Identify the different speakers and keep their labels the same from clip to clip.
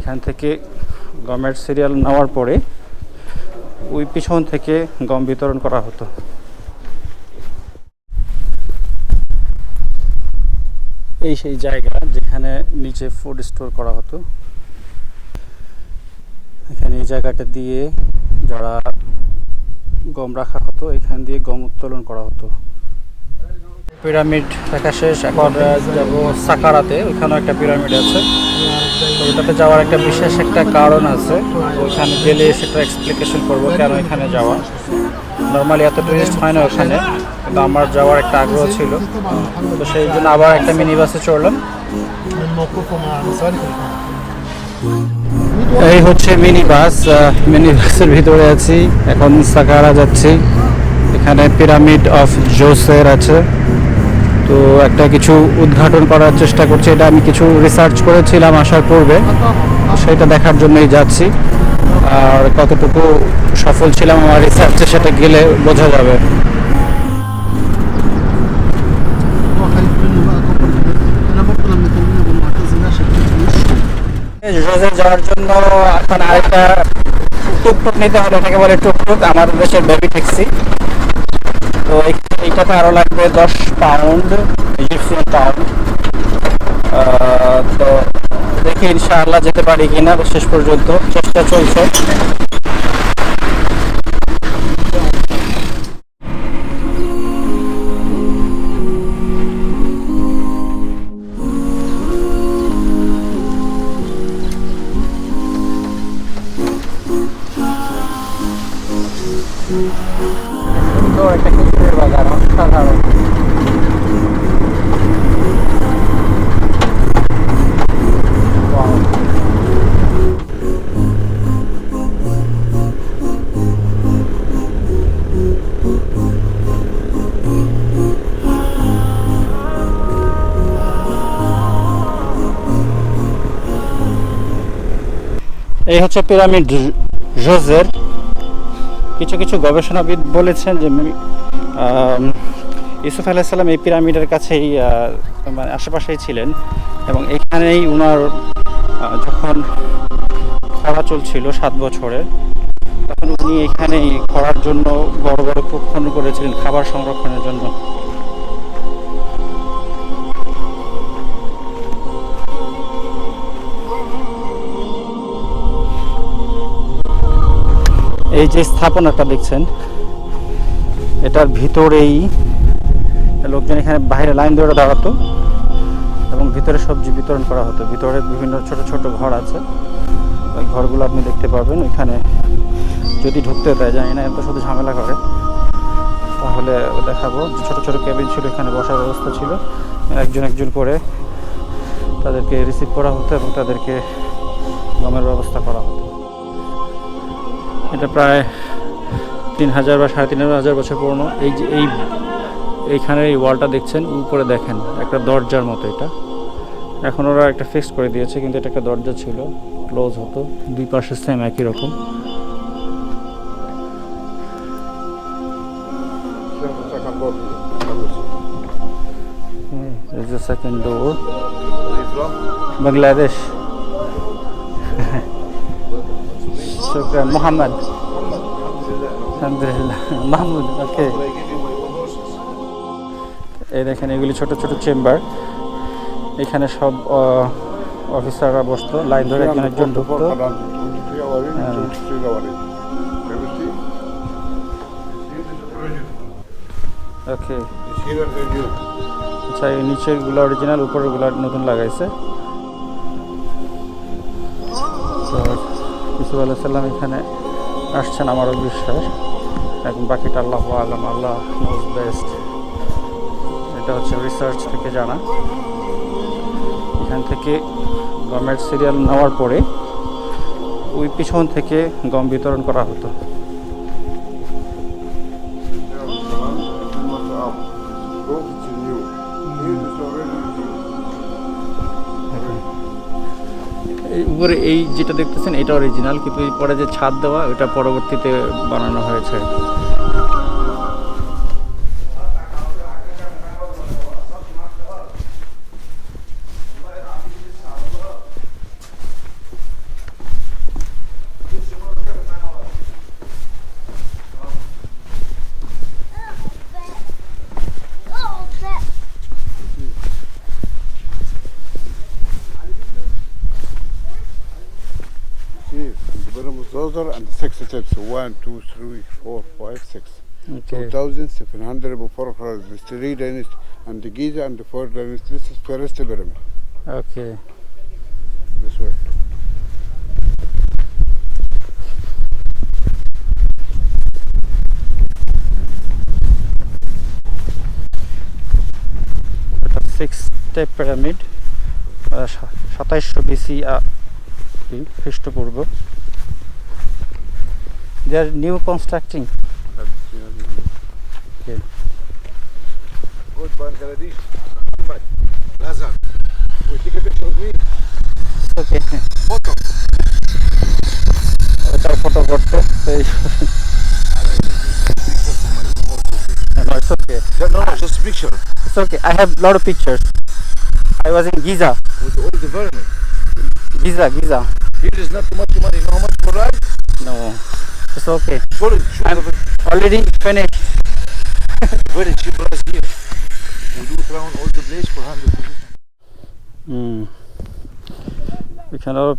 Speaker 1: এখান থেকে গমের সিরিয়াল নেওয়ার পরে ওই পিছন থেকে গম বিতরণ করা হতো। এই সেই জায়গা যেখানে নিচে ফুড স্টোর করা হতো। এখানে এই জায়গাটা দিয়ে যারা গম রাখা হতো, এখান দিয়ে গম উত্তোলন করা হতো। পিরামিড দেখা শেষ, এখন যাবো সাকারাতে। ওইখানেও একটা পিরামিড আছে, ওইটাতে যাওয়ার একটা বিশেষ একটা কারণ আছে। ওইখানে গেলে সেটা এক্সপ্লিকেশন করবো কেন এখানে যাওয়া। নর্মালি এত টুরিস্ট হয় না ওখানে, কিন্তু আমার যাওয়ার একটা আগ্রহ ছিল, তো সেই জন্য আবার একটা মিনি বাসে চড়লাম। এই হচ্ছে মিনি বাস। মিনি বাসের ভিতরে আছি, এখন সাকারা যাচ্ছি। এখানে পিরামিড অফ জোসের আছে, তো একটা কিছু উদ্ঘাটন করার চেষ্টা করছি। এটা আমি কিছু রিসার্চ করেছিলাম আসার পূর্বে, সেটা দেখার জন্যই যাচ্ছি। আর কতটুকু সফল ছিলাম আমার রিসার্চে সেটা গেলে বোঝা যাবে। যাওয়ার জন্য এখন আরেকটা টুকটুক নিতে হবে, এটাকে বলে টুকটুক, আমাদের দেশের বেবি ট্যাক্সি। তো এইটাতে আরো লাগবে 10 পাউন্ড, ইজিপশিয়ান পাউন্ড। তো দেখি ইনশাআল্লাহ যেতে পারি কিনা, শেষ পর্যন্ত চেষ্টা চলছে। একটা খেজুরের বাগান, অসাধারণ। এই হচ্ছে পিরামিড জোসের। কিছু কিছু গবেষণাবিদ বলেছেন যে ইউসুফ আলাইহিস সালাম এই পিরামিডের কাছেই মানে আশেপাশেই ছিলেন, এবং এখানেই উনার যখন খরা চলছিল 7 বছরের, তখন উনি এখানেই খরার জন্য বড় বড় কূপ খনন করেছিলেন খাবার সংরক্ষণের জন্য। এই যে স্থাপনাটা দেখছেন, এটার ভিতরেই লোকজন এখানে বাইরে লাইন ধরে দাঁড়াতো এবং ভিতরে সবজি বিতরণ করা হতো। ভিতরে বিভিন্ন ছোট ছোট ঘর আছে, ওই ঘরগুলো আপনি দেখতে পাবেন। ওইখানে যদি ঢুকতে দেয়, জানি না, এত শুধু ঝামেলা করে, তাহলে দেখাবো। ছোট ছোট কেবিন ছিল, এখানে বসার ব্যবস্থা ছিল, একজন একজন করে তাদেরকে রিসিভ করা হতো এবং তাদেরকে গমের ব্যবস্থা করা হতো। এটা প্রায় 3000 বা 3500 বছর পুরনো। এই যে এইখানে এই ওয়ালটা দেখছেন, উপরে দেখেন একটা দরজার মতো। এটা এখন ওরা একটা ফিক্স করে দিয়েছে, কিন্তু এটা একটা দরজা ছিল, ক্লোজ হতো। দুই পাশে সেম একই রকম। There's a second door. Bangladesh. Shukran. Muhammad. Alhamdulillah. Mahmoud. Okay. এই দেখেন, এগুলি ছোট ছোট চেম্বার। এখানে সব অফিসাররা বসতো, লাইন ধরে একজন একজন ঢুকতো। ওকে, আচ্ছা, এই নিচের গুলো অরিজিনাল, উপরের গুলো নতুন লাগাইছে। ইউসুফ আলাইহিস সালাম এখানে আসছেন আমারও বিশ্বাস, এখন বাকিটা আল্লাহু আলাম, আল্লাহ নোজ বেস্ট। এটা হচ্ছে রিসার্চ থেকে জানা। এখান থেকে গমের সিরিয়াল নেওয়ার পরে ওই পিছন থেকে গম বিতরণ করা হতো। এই উপরে এই যেটা দেখতেছেন এটা অরিজিনাল, কিন্তু এই পরে যে ছাদ দেওয়া ওটা পরবর্তীতে বানানো হয়েছে।
Speaker 2: total and 6 steps. 1, 2, 3, 4, 5, 6.
Speaker 1: Okay.
Speaker 2: 2,704 the 3 dynasties and the Giza and the 4 dynasties. This is first pyramid.
Speaker 1: Okay.
Speaker 2: This way.
Speaker 1: এটা 6 step pyramid 2700 BC খ্রিস্টপূর্ব they are new constructing. Okay.
Speaker 2: Good Bangladesh. Lazar. We take a picture of me.
Speaker 1: Okay.
Speaker 2: Photo.
Speaker 1: এটা photo করতে No, it's okay.
Speaker 2: No, just picture.
Speaker 1: It's okay. I have lot of pictures. I was in Giza.
Speaker 2: With all the vermin.
Speaker 1: Giza.
Speaker 2: Here is not too much money. You know how much for ride?
Speaker 1: No, it's okay.
Speaker 2: Sure,
Speaker 1: I'm already finished.
Speaker 2: very cheap price here. We do it around all the place for 100.
Speaker 1: এখানে আরো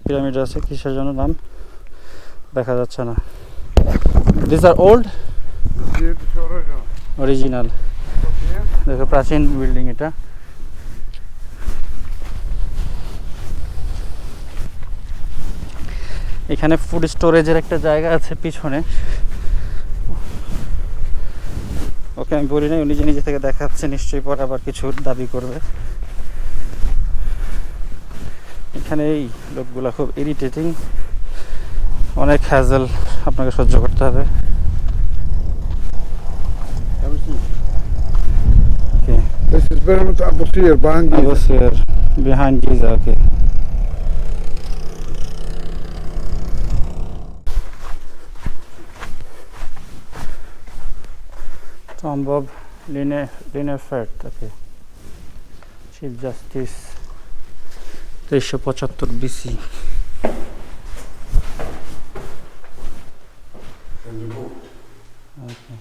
Speaker 1: pyramid আছে, কিসের জন্য নাম দেখা যাচ্ছে না। These are old? Original. দেখো প্রাচীন বিল্ডিং এটা। এখানে ফুড স্টোরেজের একটা জায়গা আছে পিছনে, ওকে আমি বলি না, উনি নিজে থেকে দেখাচ্ছে, নিশ্চয়ই পরে আবার কিছু দাবি করবে। এখানে এই লোকগুলা খুব ইরিটেটিং, অনেক হ্যাজেল আপনাকে সহ্য করতে হবে। Okay.
Speaker 2: This is pyramid Abu Sir behind Giza.
Speaker 1: Abu Sir behind Giza. Okay. Tomb of Linefert. Okay. Chief Justice 375 BC. Okay.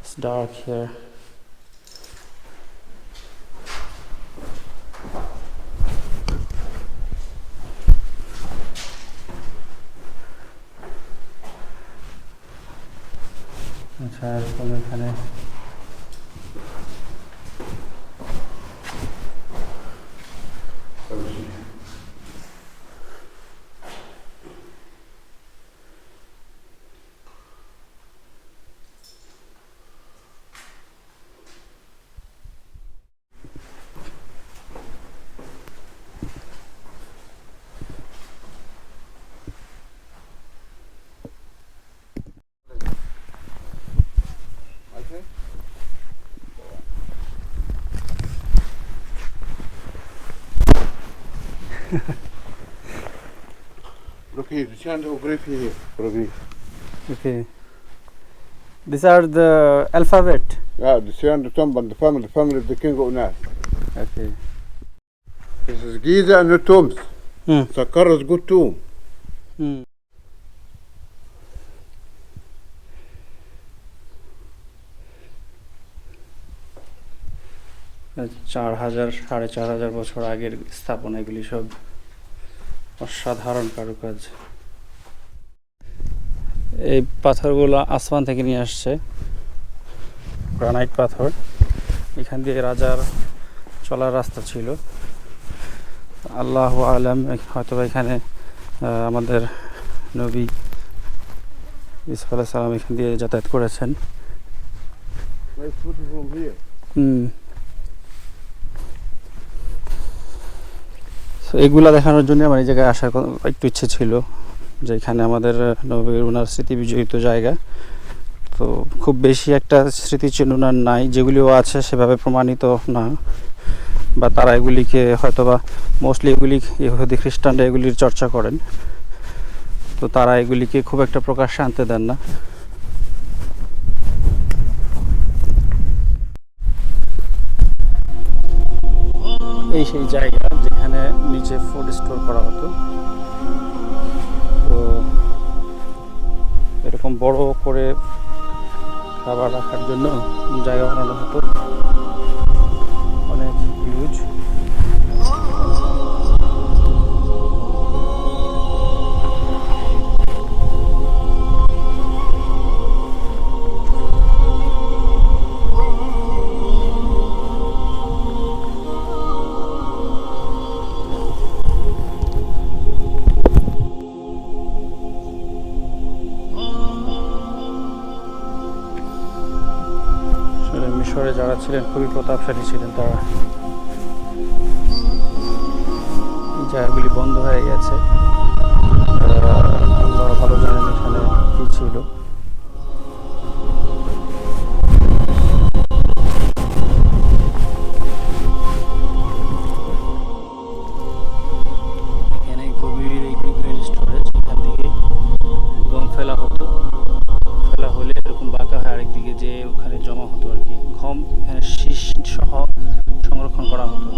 Speaker 1: It's dark here. আচ্ছা, এরকম এখানে
Speaker 2: Look here, the geography here.
Speaker 1: Okay. These are the alphabet.
Speaker 2: Yeah, the Sian, the tomb and the family of the king of Nas.
Speaker 1: Okay.
Speaker 2: This is Giza and the tombs. Saqqara is good tomb.
Speaker 1: চার হাজার 4,500 বছর আগের স্থাপনা, এগুলি সব অসাধারণ কারুকাজ। এই পাথরগুলো আসমান থেকে নিয়ে আসছে, গ্রানাইট পাথর। এখান দিয়ে রাজার চলার রাস্তা ছিল, আল্লাহু আলাম। হয়তো এখানে আমাদের নবী ইউসুফ আলাইহিস সালাম এখান দিয়ে যাতায়াত করেছেন। এগুলা দেখানোর জন্য আমার এই জায়গায় আসার একটু ইচ্ছে ছিল, যে এখানে আমাদের নবীর ওনার স্মৃতি বিজড়িত জায়গা। তো খুব বেশি একটা স্মৃতিচিহ্ন ওনার নাই, যেগুলিও আছে সেভাবে প্রমাণিত না, বা তারা এগুলিকে হয়তোবা মোস্টলি এগুলি ইহুদি খ্রিস্টানরা এগুলির চর্চা করেন, তো তারা এগুলিকে খুব একটা প্রকাশ্যে আনতে দেন না। এই সেই জায়গা যেখানে নিচে ফুড স্টোর করা হতো। তো এরকম বড় করে খাবার রাখার জন্য জায়গা বানানো হতো, অনেক হিউজ। ছিলেন, খুবই প্রতাপশালী ছিলেন তারা। এই জায়গাগুলি বন্ধ হয়ে গেছে, আল্লাহ ভালো জানেন এখানে কি ছিল। এখানে গভীর এইগুলি গ্রেন স্টোরেজ, এখান থেকে গম ফেলা হতো, ফেলা হলে এরকম বাঁকা হয় আরেকদিকে যে ওখানে জমা হতো আর কি। গম এখানে শীষ সহ সংরক্ষণ করা হতো,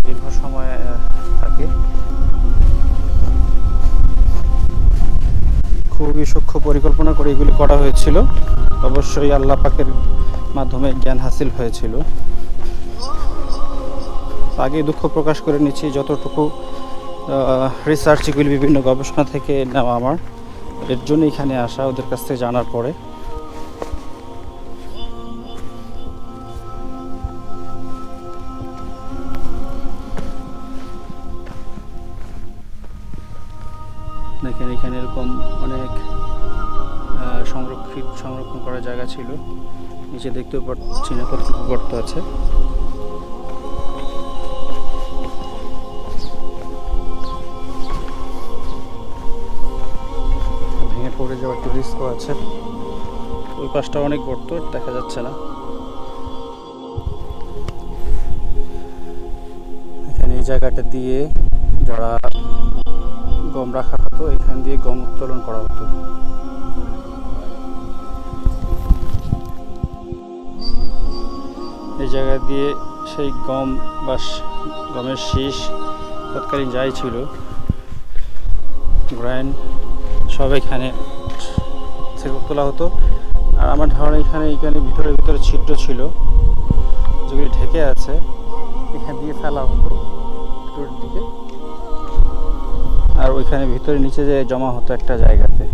Speaker 1: দীর্ঘ সময় থাকে। খুবই সূক্ষ্ম পরিকল্পনা করে এগুলি করা হয়েছিল, অবশ্যই আল্লাহ পাকের মাধ্যমে জ্ঞান হাসিল হয়েছিল। আগে দুঃখ প্রকাশ করে নিচ্ছি, যতটুকু রিসার্চ এগুলি বিভিন্ন গবেষণা থেকে নেওয়া আমার, এর জন্য এখানে আসা, ওদের কাছ থেকে জানার পরে। দেখেন এখানে এরকম অনেক সংরক্ষণ করার জায়গা ছিল, নিচে দেখতেও পাচ্ছি না কতটুকু গর্ত আছে। ভেঙে পড়ে যাওয়ার একটু রিস্কও আছে। ওই পাশটা অনেক গর্ত, দেখা যাচ্ছে না। এখানে এই জায়গাটা দিয়ে যারা গম রাখা হতো, এখান দিয়ে গম উত্তোলন করা হতো। এই জায়গা দিয়ে সেই গম বা গমের শীষ তৎকালীন যাই ছিল, গ্রাইন, সব এখানে থেকে তোলা হতো। আর আমার ধারণা এখানে ভিতরে ছিদ্র ছিল যেগুলি ঢেকে আছে, এখান দিয়ে ফেলা হতো ভিতরের দিকে, আর ওইখানে ভিতরে নিচে যে জমা হতো একটা জায়গাতে।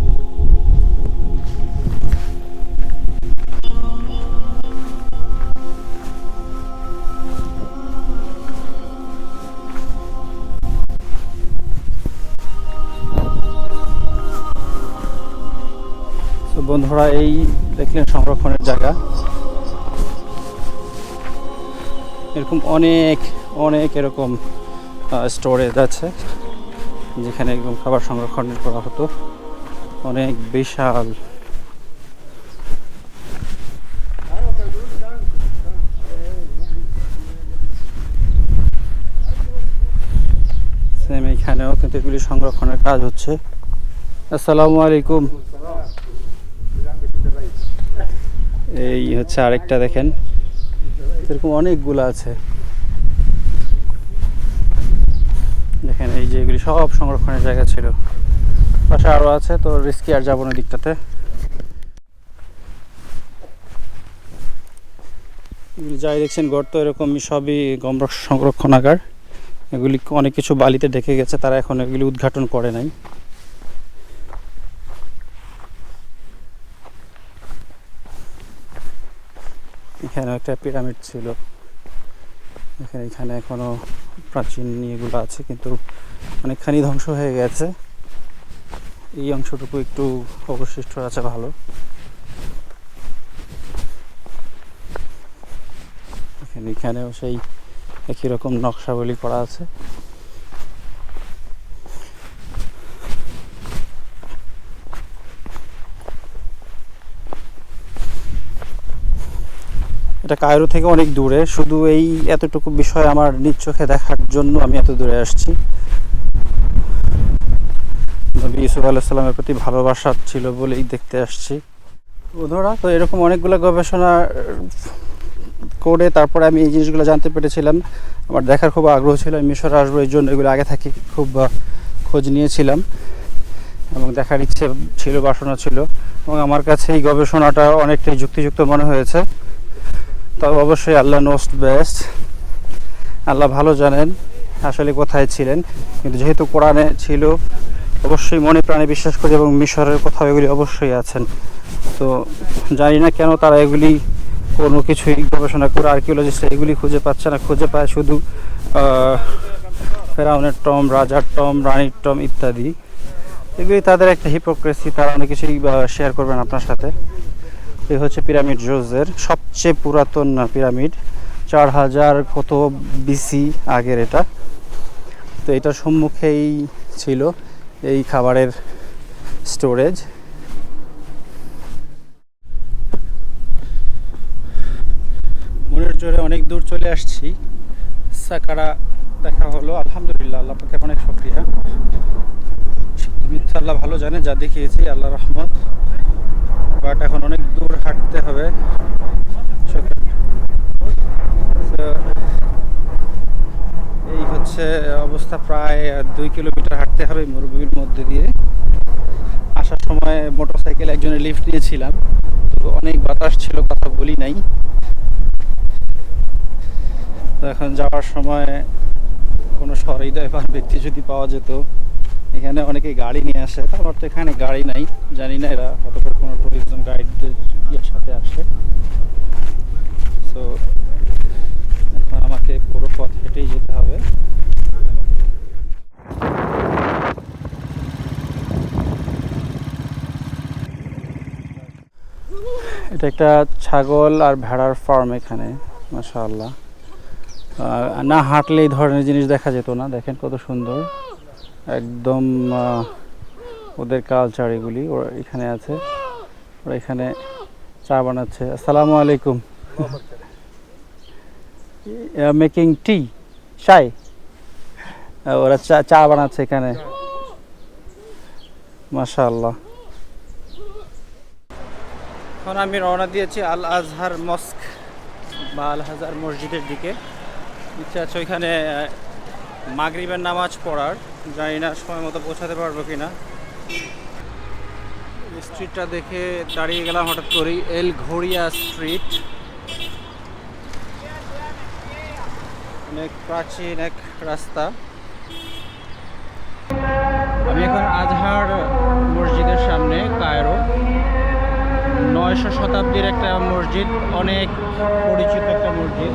Speaker 1: তো বন্ধুরা, এই দেখলেন সংরক্ষণের জায়গা। এরকম অনেক অনেক এরকম স্টোরেজ আছে যেখানে একদম খাবার সংরক্ষণ করা হতো, অনেক বিশাল। সেম এখানেও কিন্তু এগুলি সংরক্ষণের কাজ হচ্ছে। আসসালামু আলাইকুম। এই হচ্ছে আরেকটা, দেখেন এরকম অনেকগুলো আছে। দেখেন এই যে এগুলি সব সংরক্ষণের জায়গা ছিল, পাশে আরও আছে, তো রিস্কি আর যাবো না দিকটাতে। এগুলি যাই দেখছেন গর্ত, এরকমই সবই গম সংরক্ষণাগার। এগুলি অনেক কিছু বালিতে ঢেকে গেছে, তারা এখন এগুলি উদ্ঘাটন করে নাই। এখানে একটা পিরামিড ছিল, এখানে এখনো প্রাচীন এগুলো আছে, কিন্তু অনেকখানি ধ্বংস হয়ে গেছে। এই অংশটুকু একটু অবশিষ্ট আছে ভালো। এখানেও সেই একই রকম নকশাবলী করা আছে। এটা কায়রো থেকে অনেক দূরে, শুধু এই এতটুকু বিষয় আমার নিজ চোখে দেখার জন্য আমি এত দূরে আসছি। নবী ইউসুফ আলাইহিস সালামের প্রতি ভালোবাসা ছিল বলেই দেখতে আসছি। বন্ধুরা, তো এরকম অনেকগুলো গবেষণা করে তারপরে আমি এই জিনিসগুলো জানতে পেরেছিলাম। আমার দেখার খুব আগ্রহ ছিল, আমি মিশরে আসবো, এই জন্য এগুলো আগে থাকি খুব খোঁজ নিয়েছিলাম এবং দেখার ইচ্ছে ছিল, বাসনা ছিল, এবং আমার কাছে এই গবেষণাটা অনেকটাই যুক্তিযুক্ত মনে হয়েছে। তবে অবশ্যই আল্লাহ নোস বেস্ট, আল্লাহ ভালো জানেন আসলে কোথায় ছিলেন, কিন্তু যেহেতু কোরআনে ছিল অবশ্যই মনে প্রাণে বিশ্বাস করি, এবং মিশরের কোথাও এগুলি অবশ্যই আছেন। তো জানি না কেন তারা এগুলি কোনো কিছুই গবেষণা করে আর্কিওলজিস্ট এগুলি খুঁজে পাচ্ছে না, খুঁজে পায় শুধু ফেরাউনের টম, রাজার টম, রানীর টম ইত্যাদি। এগুলি তাদের একটা হিপোক্রেসি, তারা অনেক কিছুই শেয়ার করবেন আপনার সাথে। এই হচ্ছে পিরামিড জোজের সবচেয়ে পুরাতন পিরামিড, 4000 কত বিসি আগের এটা। তো এটার সম্মুখেই ছিল এই খাবারের স্টোরেজ। মনের জোরে অনেক দূর চলে আসছি, সাকারা দেখা হলো, আলহামদুলিল্লাহ, আল্লাহ পাকে অনেক শুকরিয়া। মিথ্যা আল্লাহ ভালো জানে, যা দেখিয়েছি আল্লাহ রহমত, বাট এখন অনেক দূর হাঁটতে হবে। এই হচ্ছে অবস্থা, প্রায় 2 কিলোমিটার হাঁটতে হবে মরুভূমির মধ্যে দিয়ে। আসার সময় মোটরসাইকেল একজনের লিফট নিয়েছিলাম, তো অনেক বাতাস ছিল, কথা বলি নাই। তো এখন যাওয়ার সময় কোনো সহৃদয়বান ব্যক্তি যদি পাওয়া যেত। এখানে অনেকে গাড়ি নিয়ে আসে, তারপর তো এখানে গাড়ি নাই, জানি না এরা হয়তো কোনো ট্যুরিজম গাইডের ইয়ের সাথে আসে। সো এখন আমাকে পুরো পথ হেঁটেই যেতে হবে। এটা একটা ছাগল আর ভেড়ার ফার্ম এখানে, মাশাআল্লাহ। না হাঁটলে এই ধরনের জিনিস দেখা যেত না। দেখেন কত সুন্দর, একদম ওদের কালচার এগুলি। ওরা এখানে আছে, ওরা এখানে চা বানাচ্ছে। আসসালামু আলাইকুম। মেকিং টি, চাই। ওরা চা বানাচ্ছে এখানে, মাশাআল্লাহ। এখন আমি রওনা দিয়েছি আল আজহার মস্ক বা আল আজহার মসজিদের দিকে। ইচ্ছা আছে ওইখানে মাগরিবের নামাজ পড়ার, জানি না সময় মতো পৌঁছাতে পারবো কিনা। স্ট্রিটটা দেখে দাঁড়িয়ে গেলাম হঠাৎ করেই, এল ঘোরিয়া স্ট্রিট। অনেক প্রাচীন এক রাস্তা। আমি এখন আজহার মসজিদের সামনে, কায়রো। 900 শতাব্দীর একটা মসজিদ, অনেক পরিচিত একটা মসজিদ।